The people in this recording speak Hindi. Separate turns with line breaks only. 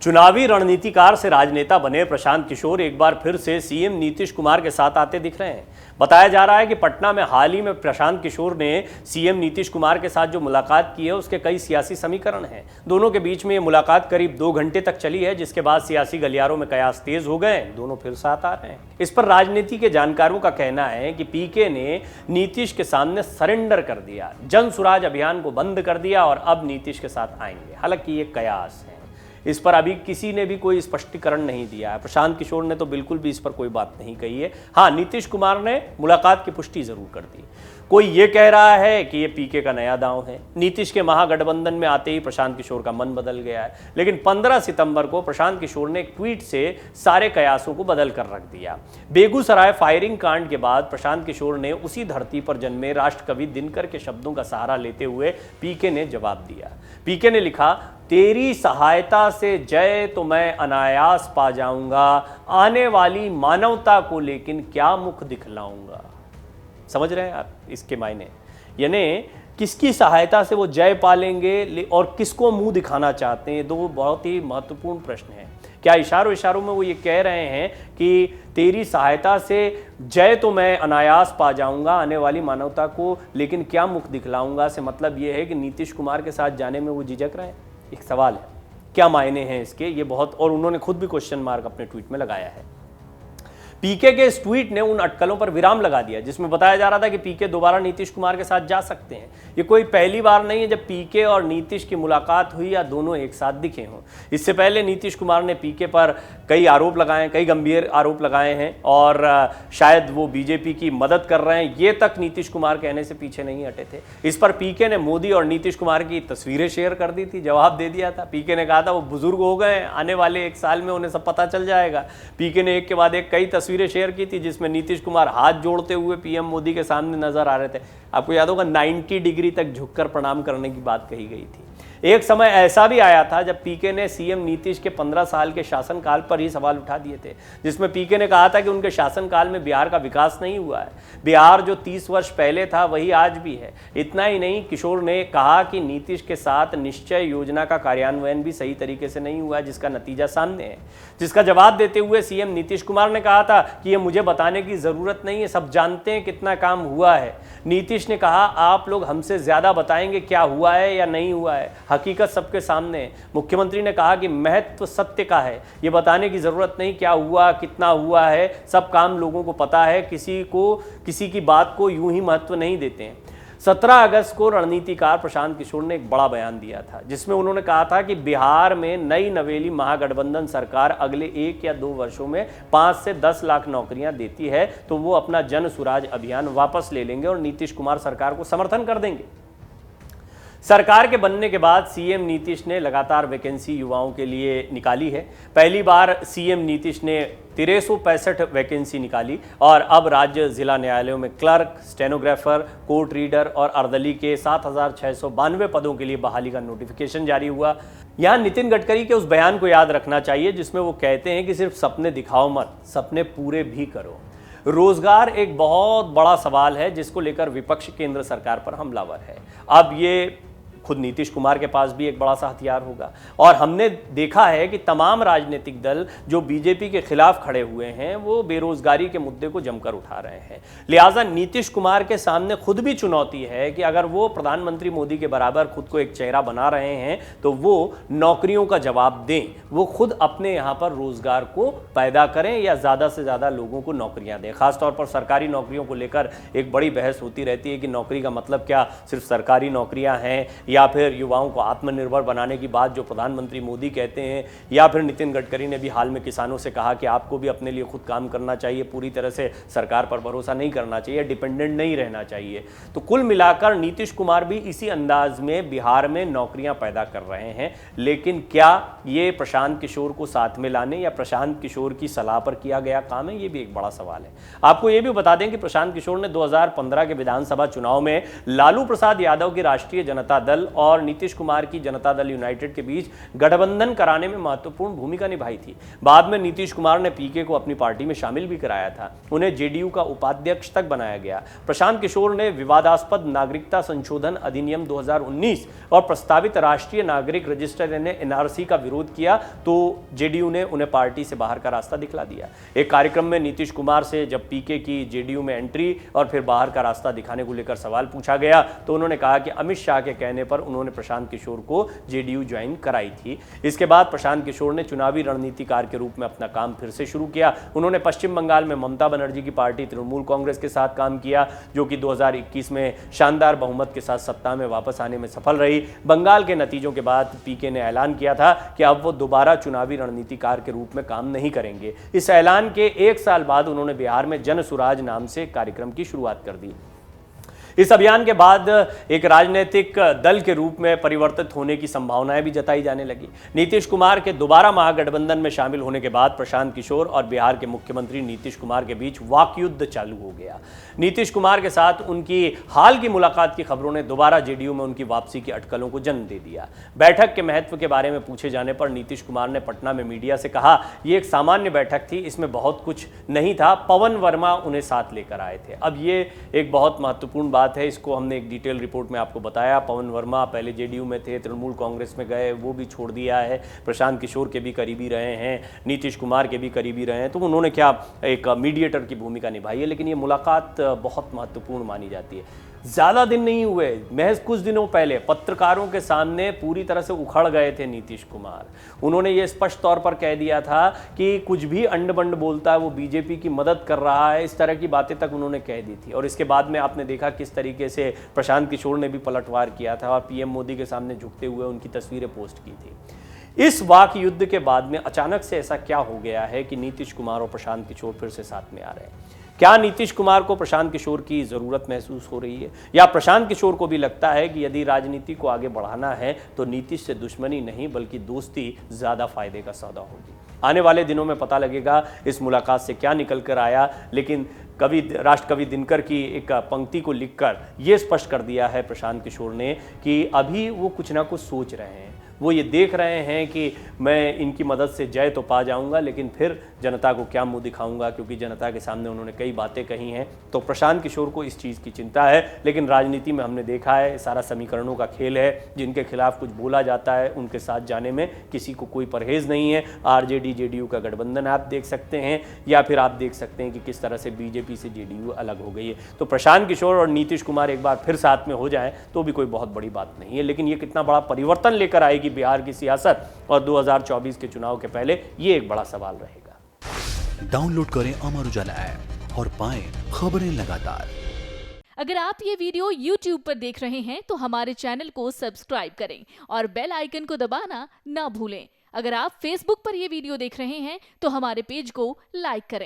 चुनावी रणनीतिकार से राजनेता बने प्रशांत किशोर एक बार फिर से सीएम नीतीश कुमार के साथ आते दिख रहे हैं। बताया जा रहा है कि पटना में हाल ही में प्रशांत किशोर ने सीएम नीतीश कुमार के साथ जो मुलाकात की है उसके कई सियासी समीकरण हैं। दोनों के बीच में ये मुलाकात करीब 2 घंटे तक चली है, जिसके बाद सियासी गलियारों में कयास तेज हो गए, दोनों फिर साथ आ रहे हैं। इस पर राजनीति के जानकारों का कहना है कि पीके ने नीतीश के सामने सरेंडर कर दिया, जन सुराज अभियान को बंद कर दिया और अब नीतीश के साथ आएंगे। हालांकि ये कयास है, इस पर अभी किसी ने भी कोई स्पष्टीकरण नहीं दिया है। प्रशांत किशोर ने तो बिल्कुल भी इस पर कोई बात नहीं कही है। हाँ, नीतीश कुमार ने मुलाकात की पुष्टि जरूर कर दी। कोई ये कह रहा है कि ये पीके का नया दांव है, नीतीश के महागठबंधन में आते ही प्रशांत किशोर का मन बदल गया है। लेकिन 15 सितंबर को प्रशांत किशोर ने एक ट्वीट से सारे कयासों को बदल कर रख दिया। बेगूसराय फायरिंग कांड के बाद प्रशांत किशोर ने उसी धरती पर जन्मे राष्ट्रकवि दिनकर के शब्दों का सहारा लेते हुए पीके ने जवाब दिया। पीके ने लिखा, तेरी सहायता से जय तो मैं अनायास पा जाऊंगा, आने वाली मानवता को लेकिन क्या मुख दिखलाऊंगा। समझ रहे हैं आप इसके मायने? यानी किसकी सहायता से वो जय पालेंगे और किसको मुंह दिखाना चाहते हैं, दो बहुत ही महत्वपूर्ण प्रश्न हैं। क्या इशारों में वो ये कह रहे हैं कि तेरी सहायता से जय तो मैं अनायास पा जाऊंगा, आने वाली मानवता को लेकिन क्या मुख दिखलाऊंगा से मतलब ये है कि नीतीश कुमार के साथ जाने में वो झिझक रहे हैं? एक सवाल है, क्या मायने हैं इसके? ये बहुत, और उन्होंने खुद भी क्वेश्चन मार्क अपने ट्वीट में लगाया है। पीके के इस ट्वीट ने उन अटकलों पर विराम लगा दिया जिसमें बताया जा रहा था कि पीके दोबारा नीतीश कुमार के साथ जा सकते हैं। ये कोई पहली बार नहीं है जब पीके और नीतीश की मुलाकात हुई या दोनों एक साथ दिखे हों। इससे पहले नीतीश कुमार ने पीके पर कई आरोप लगाए, कई गंभीर आरोप लगाए हैं और शायद वो बीजेपी की मदद कर रहे हैं, ये तक नीतीश कुमार कहने से पीछे नहीं हटे थे। इस पर पीके ने मोदी और नीतीश कुमार की तस्वीरें शेयर कर दी थी, जवाब दे दिया था। पीके ने कहा था वो बुजुर्ग हो गए, आने वाले 1 साल में उन्हें सब पता चल जाएगा। पीके ने एक के बाद एक कई तस्वीरें शेयर की थी जिसमें नीतीश कुमार हाथ जोड़ते हुए पीएम मोदी के सामने नजर आ रहे थे। आपको याद होगा 90 डिग्री तक झुककर प्रणाम करने की बात कही गई थी। एक समय ऐसा भी आया था जब पीके ने सीएम नीतीश के 15 साल के शासनकाल पर ही सवाल उठा दिए थे, जिसमें पीके ने कहा था कि उनके शासनकाल में बिहार का विकास नहीं हुआ है, बिहार जो 30 वर्ष पहले था वही आज भी है। इतना ही नहीं, किशोर ने कहा कि नीतीश के साथ निश्चय योजना का कार्यान्वयन भी सही तरीके से नहीं हुआ है, जिसका नतीजा सामने है। जिसका जवाब देते हुए सीएम नीतीश कुमार ने कहा था कि ये मुझे बताने की जरूरत नहीं है, सब जानते हैं कितना काम हुआ है। नीतीश ने कहा, आप लोग हमसे ज्यादा बताएंगे क्या हुआ है या नहीं हुआ है, हकीकत सबके सामने है। मुख्यमंत्री ने कहा कि महत्व सत्य का है, ये बताने की जरूरत नहीं क्या हुआ, कितना हुआ है, सब काम लोगों को पता है, किसी की बात को यूं ही महत्व नहीं देते हैं। 17 अगस्त को रणनीतिकार प्रशांत किशोर ने एक बड़ा बयान दिया था जिसमें उन्होंने कहा था कि बिहार में नई नवेली महागठबंधन सरकार अगले 1 या 2 वर्षों में 5 से 10 लाख नौकरियां देती है तो वो अपना जन सुराज अभियान वापस ले लेंगे और नीतीश कुमार सरकार को समर्थन कर देंगे। सरकार के बनने के बाद सीएम नीतीश ने लगातार वैकेंसी युवाओं के लिए निकाली है। पहली बार सीएम नीतीश ने 1365 वैकेंसी निकाली और अब राज्य जिला न्यायालयों में क्लर्क, स्टेनोग्राफर, कोर्ट रीडर और अर्दली के 7692 पदों के लिए बहाली का नोटिफिकेशन जारी हुआ। यहाँ नितिन गडकरी के उस बयान को याद रखना चाहिए जिसमें वो कहते हैं कि सिर्फ सपने दिखाओ मत, सपने पूरे भी करो। रोजगार एक बहुत बड़ा सवाल है जिसको लेकर विपक्ष केंद्र सरकार पर हमलावर है। अब ये खुद नीतीश कुमार के पास भी एक बड़ा सा हथियार होगा और हमने देखा है कि तमाम राजनीतिक दल जो बीजेपी के खिलाफ खड़े हुए हैं वो बेरोजगारी के मुद्दे को जमकर उठा रहे हैं। लिहाजा नीतीश कुमार के सामने खुद भी चुनौती है कि अगर वो प्रधानमंत्री मोदी के बराबर खुद को एक चेहरा बना रहे हैं तो वो नौकरियों का जवाब दें, वो खुद अपने यहाँ पर रोजगार को पैदा करें या ज़्यादा से ज़्यादा लोगों को नौकरियाँ दें। खासतौर पर सरकारी नौकरियों को लेकर एक बड़ी बहस होती रहती है कि नौकरी का मतलब क्या सिर्फ सरकारी नौकरियाँ हैं या फिर युवाओं को आत्मनिर्भर बनाने की बात जो प्रधानमंत्री मोदी कहते हैं, या फिर नितिन गडकरी ने भी हाल में किसानों से कहा कि आपको भी अपने लिए खुद काम करना चाहिए, पूरी तरह से सरकार पर भरोसा नहीं करना चाहिए, डिपेंडेंट नहीं रहना चाहिए। तो कुल मिलाकर नीतीश कुमार भी इसी अंदाज में बिहार में नौकरियां पैदा कर रहे हैं। लेकिन क्या ये प्रशांत किशोर को साथ में लाने या प्रशांत किशोर की सलाह पर किया गया काम है, ये भी एक बड़ा सवाल है। आपको ये भी बता दें कि प्रशांत किशोर ने 2015 के विधानसभा चुनाव में लालू प्रसाद यादव की राष्ट्रीय जनता दल दल और नीतीश कुमार की जनता दल यूनाइटेड के बीच गठबंधन कराने में महत्वपूर्ण भूमिका निभाई थी। बाद में नीतीश कुमार ने पीके को अपनी पार्टी में शामिल भी कराया था। उन्हें जेडीयू का उपाध्यक्ष तक बनाया गया। प्रशांत किशोर ने विवादास्पद नागरिकता संशोधन अधिनियम 2019 और प्रस्तावित राष्ट्रीय नागरिक रजिस्टर एनआरसी का विरोध किया तो जेडीयू ने उन्हें पार्टी से बाहर का रास्ता दिखला दिया। एक कार्यक्रम में नीतीश कुमार से जब पीके की जेडीयू में एंट्री और फिर बाहर का रास्ता दिखाने को लेकर सवाल पूछा गया तो उन्होंने कहा कि अमित शाह के कहने पर उन्होंने प्रशांत किशोर को जेडीयू ज्वाइन कराई थी। इसके बाद प्रशांत किशोर ने चुनावी रणनीतिकार के रूप में अपना काम फिर से शुरू किया। उन्होंने पश्चिम बंगाल में ममता बनर्जी की पार्टी तृणमूल कांग्रेस के साथ काम किया, जो कि 2021 में शानदार बहुमत के साथ सत्ता में वापस आने में सफल रही। बंगाल के नतीजों के बाद पीके ने ऐलान किया था कि अब वो दोबारा चुनावी रणनीतिकार के रूप में काम नहीं करेंगे। इस ऐलान के एक साल बाद उन्होंने बिहार में जन सुराज नाम से कार्यक्रम की शुरुआत कर दी। इस अभियान के बाद एक राजनीतिक दल के रूप में परिवर्तित होने की संभावनाएं भी जताई जाने लगी। नीतीश कुमार के दोबारा महागठबंधन में शामिल होने के बाद प्रशांत किशोर और बिहार के मुख्यमंत्री नीतीश कुमार के बीच वाक युद्ध चालू हो गया। नीतीश कुमार के साथ उनकी हाल की मुलाकात की खबरों ने दोबारा जेडीयू में उनकी वापसी की अटकलों को जन्म दे दिया। बैठक के महत्व के बारे में पूछे जाने पर नीतीश कुमार ने पटना में मीडिया से कहा, यह एक सामान्य बैठक थी, इसमें बहुत कुछ नहीं था, पवन वर्मा उन्हें साथ लेकर आए थे। अब ये एक बहुत महत्वपूर्ण बात है, इसको हमने एक डिटेल रिपोर्ट में आपको बताया। पवन वर्मा पहले जेडीयू में थे, तृणमूल कांग्रेस में गए, वो भी छोड़ दिया है। प्रशांत किशोर के भी करीबी रहे हैं, नीतीश कुमार के भी करीबी रहे हैं, तो उन्होंने क्या एक मीडिएटर की भूमिका निभाई है। लेकिन ये मुलाकात बहुत महत्वपूर्ण मानी जाती है। ज़्यादा दिन नहीं हुए, महज कुछ दिनों पहले पत्रकारों के सामने पूरी तरह से उखड़ गए थे नीतीश कुमार। उन्होंने ये स्पष्ट तौर पर कह दिया था कि कुछ भी अंड बंड बोलता है वो बीजेपी की मदद कर रहा है, इस तरह की बातें तक उन्होंने कह दी थी। और इसके बाद में आपने देखा किस तरीके से प्रशांत किशोर ने भी पलटवार किया था और पीएम मोदी के सामने झुकते हुए उनकी तस्वीरें पोस्ट की थी। इस वाक युद्ध के बाद में अचानक से ऐसा क्या हो गया है कि नीतीश कुमार और प्रशांत किशोर फिर से साथ में आ रहे हैं? क्या नीतीश कुमार को प्रशांत किशोर की ज़रूरत महसूस हो रही है, या प्रशांत किशोर को भी लगता है कि यदि राजनीति को आगे बढ़ाना है तो नीतीश से दुश्मनी नहीं बल्कि दोस्ती ज़्यादा फायदे का सौदा होगी? आने वाले दिनों में पता लगेगा इस मुलाकात से क्या निकल कर आया। लेकिन राष्ट्रकवि दिनकर की एक पंक्ति को लिखकर ये स्पष्ट कर दिया है प्रशांत किशोर ने कि अभी वो कुछ ना कुछ सोच रहे हैं। वो ये देख रहे हैं कि मैं इनकी मदद से जय तो पा जाऊंगा, लेकिन फिर जनता को क्या मुंह दिखाऊंगा, क्योंकि जनता के सामने उन्होंने कई बातें कही हैं। तो प्रशांत किशोर को इस चीज़ की चिंता है। लेकिन राजनीति में हमने देखा है सारा समीकरणों का खेल है। जिनके खिलाफ कुछ बोला जाता है उनके साथ जाने में किसी को कोई परहेज़ नहीं है। आरजेडी जेडीयू का गठबंधन आप देख सकते हैं, या फिर आप देख सकते हैं कि किस तरह से बीजेपी से जेडीयू अलग हो गई है। तो प्रशांत किशोर और नीतीश कुमार एक बार फिर साथ में हो जाएं तो भी कोई बहुत बड़ी बात नहीं है। लेकिन ये कितना बड़ा परिवर्तन लेकर आएगी बिहार की सियासत और 2024 के चुनाव के पहले, ये एक बड़ा सवाल रहेगा।
डाउनलोड करें अमर उजाला ऐप और पाएं खबरें लगातार।
अगर आप ये वीडियो YouTube पर देख रहे हैं तो हमारे चैनल को सब्सक्राइब करें और बेल आइकन को दबाना ना भूलें। अगर आप Facebook पर ये वीडियो देख रहे हैं तो हमारे पेज को लाइक करें।